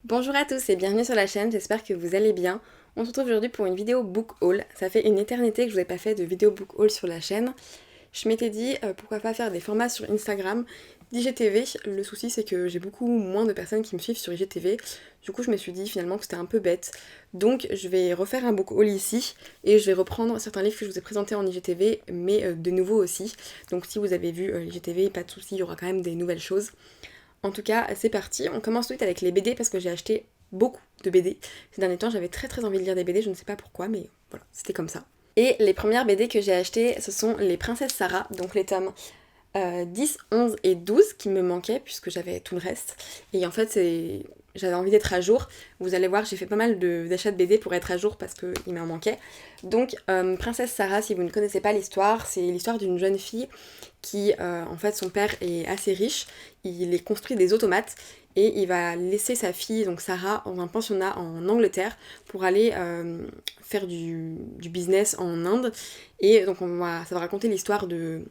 Bonjour à tous et bienvenue sur la chaîne, j'espère que vous allez bien. On se retrouve aujourd'hui pour une vidéo book haul. Ça fait une éternité que je vous ai pas fait de vidéo book haul sur la chaîne. Je m'étais dit pourquoi pas faire des formats sur Instagram d'IGTV. Le souci c'est que j'ai beaucoup moins de personnes qui me suivent sur IGTV. Du coup je me suis dit finalement que c'était un peu bête. Donc je vais refaire un book haul ici et je vais reprendre certains livres que je vous ai présentés en IGTV mais de nouveau aussi. Donc si vous avez vu l'IGTV, pas de souci, il y aura quand même des nouvelles choses. En tout cas, c'est parti. On commence tout de suite avec les BD parce que j'ai acheté beaucoup de BD. Ces derniers temps, j'avais très envie de lire des BD, je ne sais pas pourquoi, mais voilà, c'était comme ça. Et les premières BD que j'ai achetées, ce sont les Princesses Sarah, donc les tomes 10, 11 et 12 qui me manquaient puisque j'avais tout le reste. Et en fait, j'avais envie d'être à jour. Vous allez voir, j'ai fait pas mal d'achats de BD pour être à jour parce qu'il m'en manquait. Donc, Princesse Sarah, si vous ne connaissez pas l'histoire, c'est l'histoire d'une jeune fille qui, en fait, son père est assez riche. Il est construit des automates et il va laisser sa fille, donc Sarah, dans un pensionnat en Angleterre pour aller faire du business en Inde. Et donc, ça va raconter l'histoire de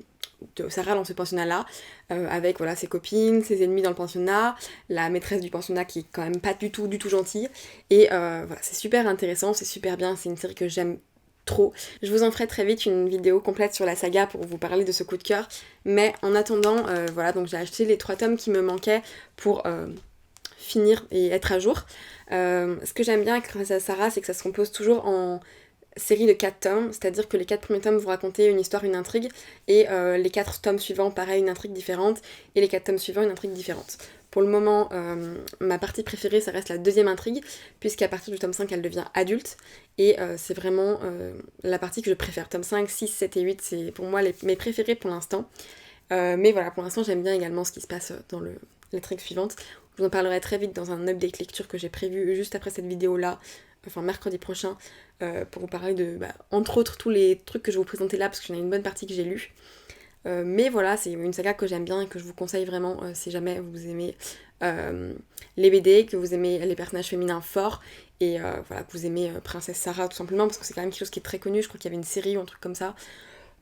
Sarah dans ce pensionnat-là, avec voilà, ses copines, ses ennemis dans le pensionnat, la maîtresse du pensionnat qui est quand même pas du tout gentille. Et voilà, c'est super intéressant, c'est super bien, c'est une série que j'aime trop. Je vous en ferai très vite une vidéo complète sur la saga pour vous parler de ce coup de cœur. Mais en attendant, voilà, donc j'ai acheté les 3 tomes qui me manquaient pour finir et être à jour. Ce que j'aime bien avec Princesse Sarah, c'est que ça se compose toujours en série de 4 tomes, c'est-à-dire que les 4 premiers tomes vont raconter une histoire, une intrigue, et les 4 tomes suivants, pareil, une intrigue différente, et les 4 tomes suivants, une intrigue différente. Pour le moment, ma partie préférée, ça reste la deuxième intrigue, puisqu'à partir du tome 5, elle devient adulte, et c'est vraiment la partie que je préfère. Tome 5, 6, 7 et 8, c'est pour moi mes préférés pour l'instant. Mais voilà, pour l'instant, j'aime bien également ce qui se passe dans l'intrigue suivante. Je vous en parlerai très vite dans un update lecture que j'ai prévu juste après cette vidéo-là, enfin mercredi prochain, pour vous parler de, entre autres, tous les trucs que je vais vous présenter là, parce qu'il y en a une bonne partie que j'ai lu. Mais voilà, c'est une saga que j'aime bien et que je vous conseille vraiment si jamais vous aimez les BD, que vous aimez les personnages féminins forts, et voilà, que vous aimez Princesse Sarah tout simplement, parce que c'est quand même quelque chose qui est très connu, je crois qu'il y avait une série ou un truc comme ça.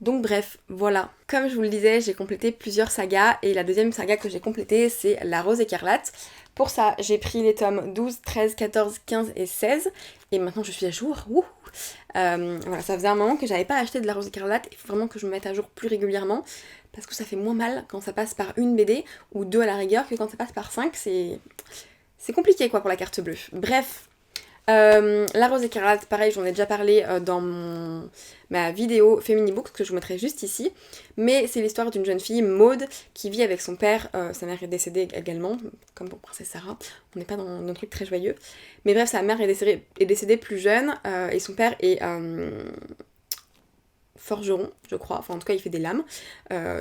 Donc bref, voilà. Comme je vous le disais, j'ai complété plusieurs sagas et la deuxième saga que j'ai complétée, c'est La Rose écarlate. Pour ça, j'ai pris les tomes 12, 13, 14, 15 et 16 et maintenant je suis à jour. Wouh. Voilà, ça faisait un moment que j'avais pas acheté de La Rose écarlate, il faut vraiment que je me mette à jour plus régulièrement parce que ça fait moins mal quand ça passe par une BD ou deux à la rigueur que quand ça passe par 5, c'est compliqué quoi pour la carte bleue. Bref, la Rose écarlate, pareil, j'en ai déjà parlé dans ma vidéo Féminibooks que je vous mettrai juste ici. Mais c'est l'histoire d'une jeune fille, Maude, qui vit avec son père. Sa mère est décédée également, comme pour Princesse Sarah. On n'est pas dans un truc très joyeux. Mais bref, sa mère est décédée plus jeune et son père est forgeron, je crois. Enfin, en tout cas, il fait des lames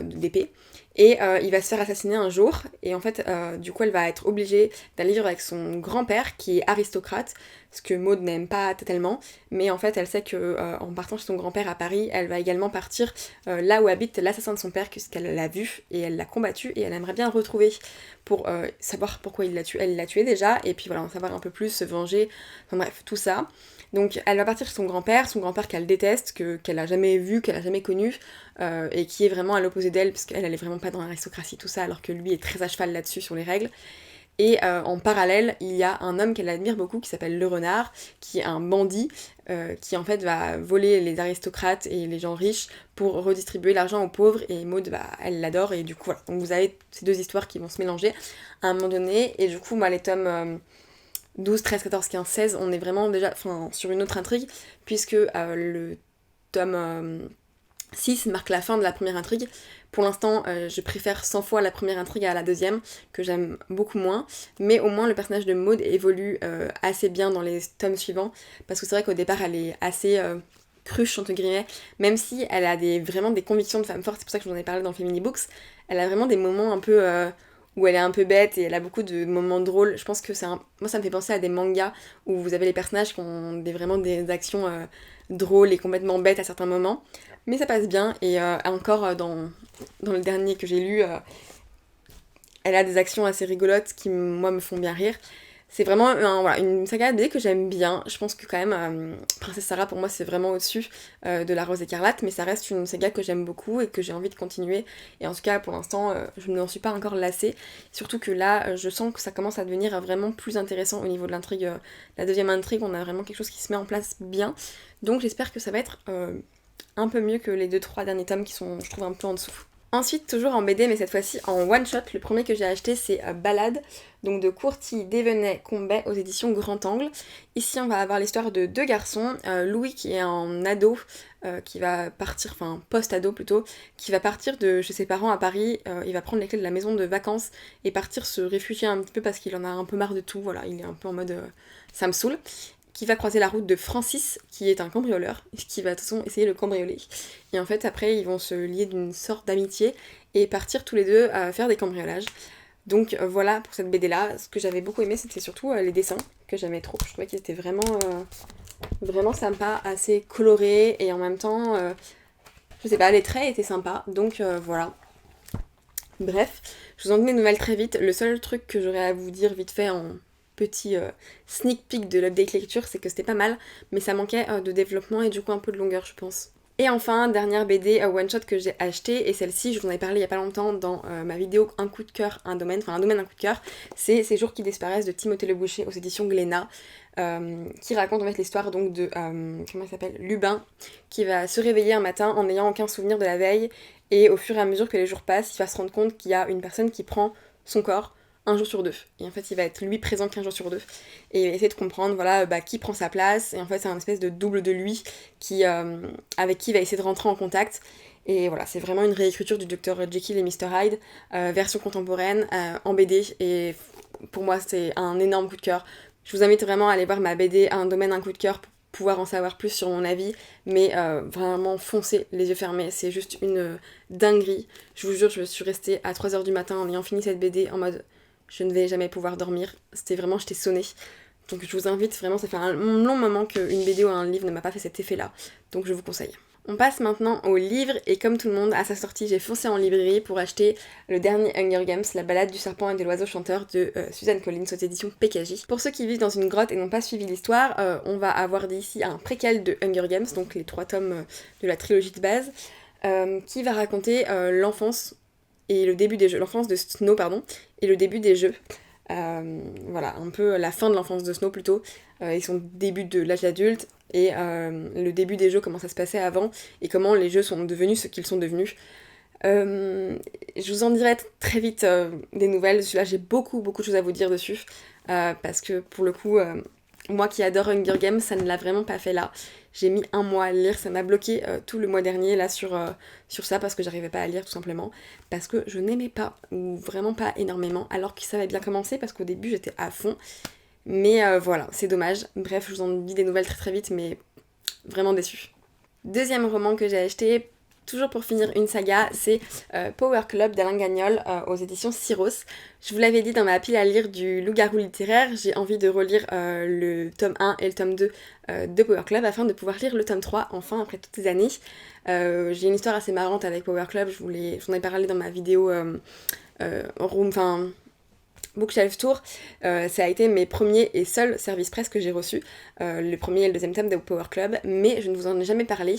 d'épée. Et il va se faire assassiner un jour. Et en fait, du coup, elle va être obligée d'aller vivre avec son grand-père, qui est aristocrate, ce que Maud n'aime pas totalement. Mais en fait, elle sait que en partant chez son grand-père à Paris, elle va également partir là où habite l'assassin de son père, puisqu'elle l'a vu et elle l'a combattu. Et elle aimerait bien le retrouver pour savoir pourquoi il l'a tué. Elle l'a tué déjà. Et puis voilà, en savoir un peu plus, se venger. Enfin bref, tout ça. Donc elle va partir chez son grand-père qu'elle déteste, qu'elle a jamais vu, qu'elle a jamais connu, et qui est vraiment à l'opposé d'elle, parce qu'elle elle est vraiment pas dans l'aristocratie, tout ça, alors que lui est très à cheval là-dessus sur les règles. Et en parallèle, il y a un homme qu'elle admire beaucoup qui s'appelle Le Renard, qui est un bandit, qui en fait va voler les aristocrates et les gens riches pour redistribuer l'argent aux pauvres, et Maud, elle l'adore, et du coup voilà. Donc vous avez ces deux histoires qui vont se mélanger à un moment donné, et du coup moi les tomes 12, 13, 14, 15, 16, on est vraiment déjà sur une autre intrigue, puisque le tome 6 marque la fin de la première intrigue. Pour l'instant, je préfère 100 fois la première intrigue à la deuxième, que j'aime beaucoup moins, mais au moins le personnage de Maud évolue assez bien dans les tomes suivants, parce que c'est vrai qu'au départ, elle est assez cruche, entre guillemets, même si elle a vraiment des convictions de femme forte, c'est pour ça que je vous en ai parlé dans Feminibooks, elle a vraiment des moments un peu où elle est un peu bête et elle a beaucoup de moments drôles. Je pense que moi ça me fait penser à des mangas où vous avez les personnages qui ont vraiment des actions drôles et complètement bêtes à certains moments. Mais ça passe bien et encore dans le dernier que j'ai lu, elle a des actions assez rigolotes qui moi me font bien rire. C'est vraiment voilà, une saga de BD que j'aime bien. Je pense que quand même Princesse Sarah pour moi c'est vraiment au-dessus de La Rose écarlate, mais ça reste une saga que j'aime beaucoup et que j'ai envie de continuer. Et en tout cas pour l'instant je ne m'en suis pas encore lassée. Surtout que là je sens que ça commence à devenir vraiment plus intéressant au niveau de l'intrigue. La deuxième intrigue, on a vraiment quelque chose qui se met en place bien. Donc j'espère que ça va être un peu mieux que les 2-3 derniers tomes qui sont je trouve un peu en dessous. Ensuite, toujours en BD, mais cette fois-ci en one-shot, le premier que j'ai acheté c'est Ballade, donc de Courtille Dévenet-Combet aux éditions Grand Angle. Ici on va avoir l'histoire de deux garçons, Louis qui est en ado, qui va partir, enfin post-ado plutôt, qui va partir de chez ses parents à Paris, il va prendre les clés de la maison de vacances et partir se réfugier un petit peu parce qu'il en a un peu marre de tout, voilà, il est un peu en mode ça me saoule. Qui va croiser la route de Francis, qui est un cambrioleur, qui va de toute façon essayer de le cambrioler. Et en fait, après, ils vont se lier d'une sorte d'amitié et partir tous les deux à faire des cambriolages. Donc voilà pour cette BD là. Ce que j'avais beaucoup aimé, c'était surtout les dessins, que j'aimais trop. Je trouvais qu'ils étaient vraiment sympas, assez colorés, et en même temps, je sais pas, les traits étaient sympas. Donc voilà. Bref, je vous en donne des nouvelles très vite. Le seul truc que j'aurais à vous dire vite fait en petit sneak peek de l'update lecture, c'est que c'était pas mal, mais ça manquait de développement et du coup un peu de longueur, je pense. Et enfin, dernière BD one shot que j'ai acheté, et celle-ci je vous en ai parlé il y a pas longtemps dans ma vidéo Un coup de cœur, un domaine, enfin un domaine, un coup de cœur, c'est Ces jours qui disparaissent de Timothée Le Boucher aux éditions Glénat, qui raconte en fait l'histoire donc de, comment il s'appelle, Lubin, qui va se réveiller un matin en n'ayant aucun souvenir de la veille, et au fur et à mesure que les jours passent, il va se rendre compte qu'il y a une personne qui prend son corps un jour sur deux. Et en fait, il va être lui présent qu'un jour sur deux. Et il va essayer de comprendre, voilà, qui prend sa place. Et en fait, c'est un espèce de double de lui qui, avec qui il va essayer de rentrer en contact. Et voilà, c'est vraiment une réécriture du Dr Jekyll et Mr Hyde, version contemporaine, en BD. Et pour moi, c'est un énorme coup de cœur. Je vous invite vraiment à aller voir ma BD Un domaine, un coup de cœur pour pouvoir en savoir plus sur mon avis, mais vraiment foncez les yeux fermés, c'est juste une dinguerie. Je vous jure, je suis restée à 3h du matin en ayant fini cette BD en mode je ne vais jamais pouvoir dormir. C'était vraiment, j'étais sonnée. Donc je vous invite vraiment, ça fait un long moment qu'une BD ou un livre ne m'a pas fait cet effet-là. Donc je vous conseille. On passe maintenant au livre, et comme tout le monde, à sa sortie, j'ai foncé en librairie pour acheter le dernier Hunger Games, La Ballade du serpent et de l'oiseau chanteur de Suzanne Collins aux éditions PKJ. Pour ceux qui vivent dans une grotte et n'ont pas suivi l'histoire, on va avoir d'ici un préquel de Hunger Games, donc les 3 tomes de la trilogie de base, qui va raconter l'enfance et le début des jeux, l'enfance de Snow, pardon, et le début des jeux. Voilà, un peu la fin de l'enfance de Snow plutôt, et son début de l'âge adulte, et le début des jeux, comment ça se passait avant, et comment les jeux sont devenus ce qu'ils sont devenus. Je vous en dirai très vite des nouvelles, là j'ai beaucoup de choses à vous dire dessus, parce que pour le coup, moi qui adore Hunger Games, ça ne l'a vraiment pas fait là. J'ai mis un mois à lire, ça m'a bloqué tout le mois dernier là sur ça parce que j'arrivais pas à lire tout simplement, parce que je n'aimais pas, ou vraiment pas énormément, alors que ça avait bien commencé parce qu'au début j'étais à fond, mais voilà, c'est dommage. Bref, je vous en dis des nouvelles très vite, mais vraiment déçue. Deuxième roman que j'ai acheté, toujours pour finir une saga, c'est Power Club d'Alain Gagnol aux éditions Syros. Je vous l'avais dit dans ma pile à lire du loup-garou littéraire, j'ai envie de relire le tome 1 et le tome 2 de Power Club afin de pouvoir lire le tome 3 enfin après toutes ces années. J'ai une histoire assez marrante avec Power Club, j'en ai parlé dans ma vidéo Bookshelf Tour, ça a été mes premiers et seuls services presse que j'ai reçus, le premier et le deuxième tome de Power Club, mais je ne vous en ai jamais parlé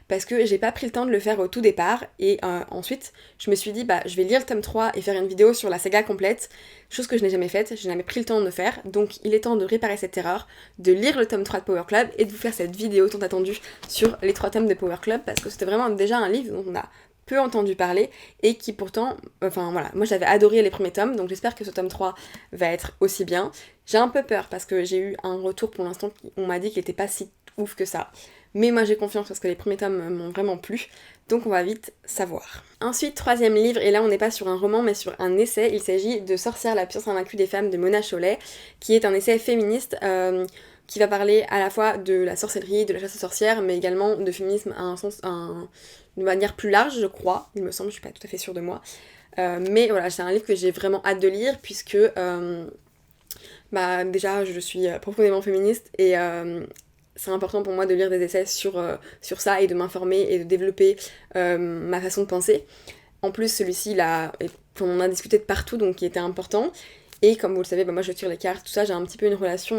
parce que j'ai pas pris le temps de le faire au tout départ, et ensuite je me suis dit je vais lire le tome 3 et faire une vidéo sur la saga complète, chose que je n'ai jamais faite, je n'ai jamais pris le temps de le faire, donc il est temps de réparer cette erreur, de lire le tome 3 de Power Club et de vous faire cette vidéo tant attendue sur les 3 tomes de Power Club, parce que c'était vraiment déjà un livre dont on a peu entendu parler, et qui pourtant, enfin voilà, moi j'avais adoré les premiers tomes, donc j'espère que ce tome 3 va être aussi bien. J'ai un peu peur parce que j'ai eu un retour pour l'instant, on m'a dit qu'il était pas si ouf que ça, mais moi j'ai confiance parce que les premiers tomes m'ont vraiment plu, donc on va vite savoir. Ensuite, troisième livre, et là on n'est pas sur un roman mais sur un essai, il s'agit de Sorcière, la puissance invaincue des femmes de Mona Chollet, qui est un essai féministe qui va parler à la fois de la sorcellerie, de la chasse aux sorcières, mais également de féminisme à un sens, de manière plus large, je crois, il me semble, je suis pas tout à fait sûre de moi. Mais voilà, c'est un livre que j'ai vraiment hâte de lire, puisque déjà je suis profondément féministe, et c'est important pour moi de lire des essais sur ça, et de m'informer et de développer ma façon de penser. En plus, celui-ci, on en a discuté de partout, donc qui était important. Et comme vous le savez, moi je tire les cartes, tout ça, j'ai un petit peu une relation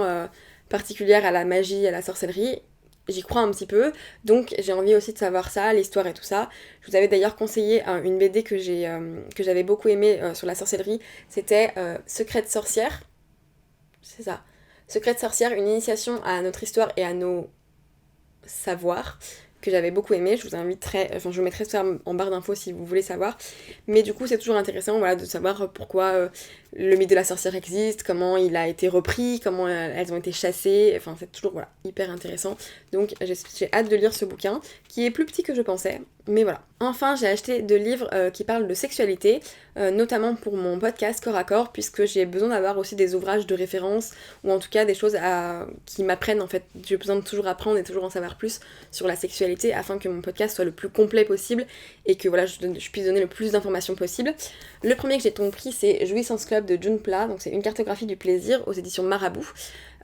particulière à la magie, à la sorcellerie. J'y crois un petit peu, donc j'ai envie aussi de savoir ça, l'histoire et tout ça. Je vous avais d'ailleurs conseillé une BD que j'avais beaucoup aimée sur la sorcellerie, c'était Secret de sorcière, c'est ça. Secret de sorcière, une initiation à notre histoire et à nos savoirs, que j'avais beaucoup aimé. Je vous mettrai ça en barre d'infos si vous voulez savoir. Mais du coup, c'est toujours intéressant de savoir pourquoi le mythe de la sorcière existe, comment il a été repris, comment elles ont été chassées. Enfin, c'est toujours hyper intéressant. Donc, j'ai hâte de lire ce bouquin, qui est plus petit que je pensais. Mais voilà. Enfin, j'ai acheté 2 livres qui parlent de sexualité, notamment pour mon podcast Corps à Corps, puisque j'ai besoin d'avoir aussi des ouvrages de référence, ou en tout cas des choses qui m'apprennent en fait. J'ai besoin de toujours apprendre et toujours en savoir plus sur la sexualité afin que mon podcast soit le plus complet possible et que je puisse donner le plus d'informations possible. Le premier que j'ai compris, c'est Jouissance Club de June Pla, donc c'est une cartographie du plaisir aux éditions Marabout.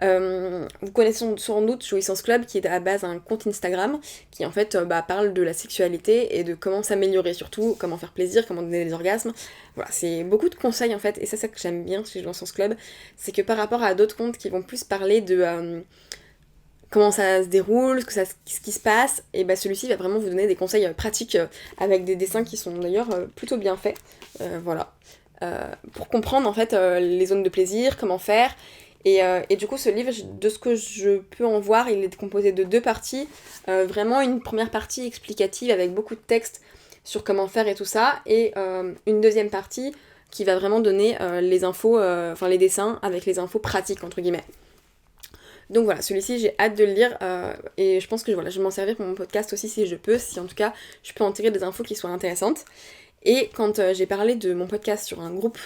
Vous connaissez sans doute Jouissance Club, qui est à la base un compte Instagram qui en fait parle de la sexualité et de comment s'améliorer, surtout comment faire plaisir, comment donner des orgasmes. Voilà, c'est beaucoup de conseils en fait, et c'est ça que j'aime bien chez Jouissance Club, c'est que par rapport à d'autres comptes qui vont plus parler de comment ça se déroule, ce qui se passe, et celui-ci va vraiment vous donner des conseils pratiques avec des dessins qui sont d'ailleurs plutôt bien faits. Pour comprendre en fait les zones de plaisir, comment faire. Et du coup, ce livre, de ce que je peux en voir, il est composé de 2 parties. Vraiment une première partie explicative avec beaucoup de texte sur comment faire et tout ça, et une deuxième partie qui va vraiment donner les infos, les dessins avec les infos pratiques entre guillemets. Donc voilà, celui-ci j'ai hâte de le lire et je pense que je vais m'en servir pour mon podcast aussi si je peux, si en tout cas je peux en tirer des infos qui soient intéressantes. Et quand j'ai parlé de mon podcast sur un groupe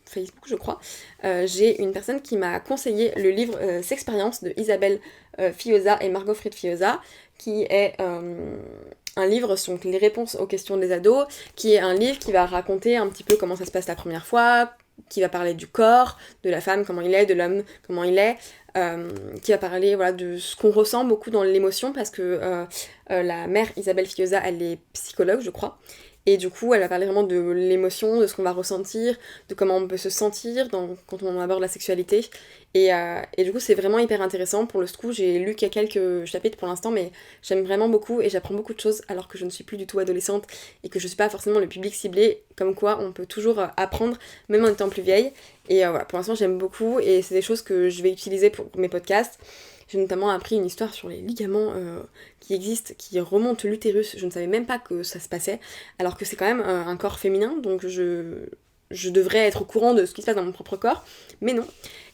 Facebook, je crois, j'ai une personne qui m'a conseillé le livre S'expérience de Isabelle Fioza et Margot Fried Fioza, qui est un livre sur les réponses aux questions des ados, qui est un livre qui va raconter un petit peu comment ça se passe la première fois, qui va parler du corps, de la femme, comment il est, de l'homme, comment il est, qui va parler de ce qu'on ressent beaucoup dans l'émotion, parce que la mère Isabelle Fioza, elle est psychologue, je crois. Et du coup, elle va parler vraiment de l'émotion, de ce qu'on va ressentir, de comment on peut se sentir quand on aborde la sexualité. Et du coup, c'est vraiment hyper intéressant. Pour le coup, j'ai lu qu'il y a quelques chapitres pour l'instant, mais j'aime vraiment beaucoup et j'apprends beaucoup de choses alors que je ne suis plus du tout adolescente et que je ne suis pas forcément le public ciblé. Comme quoi, on peut toujours apprendre, même en étant plus vieille. Et pour l'instant, j'aime beaucoup et c'est des choses que je vais utiliser pour mes podcasts. J'ai notamment appris une histoire sur les ligaments qui existent, qui remontent l'utérus. Je ne savais même pas que ça se passait, alors que c'est quand même un corps féminin, donc je devrais être au courant de ce qui se passe dans mon propre corps, mais non.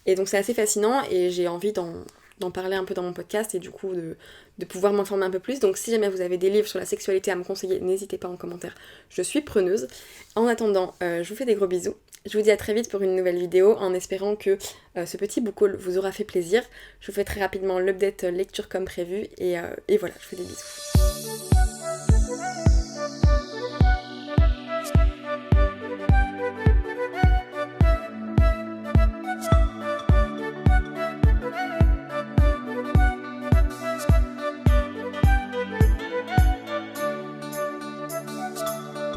Et donc c'est assez fascinant et j'ai envie d'en parler un peu dans mon podcast et du coup de pouvoir m'informer un peu plus. Donc si jamais vous avez des livres sur la sexualité à me conseiller, n'hésitez pas en commentaire, je suis preneuse. En attendant, je vous fais des gros bisous. Je vous dis à très vite pour une nouvelle vidéo en espérant que ce petit book haul vous aura fait plaisir. Je vous fais très rapidement l'update lecture comme prévu et voilà, je vous fais des bisous.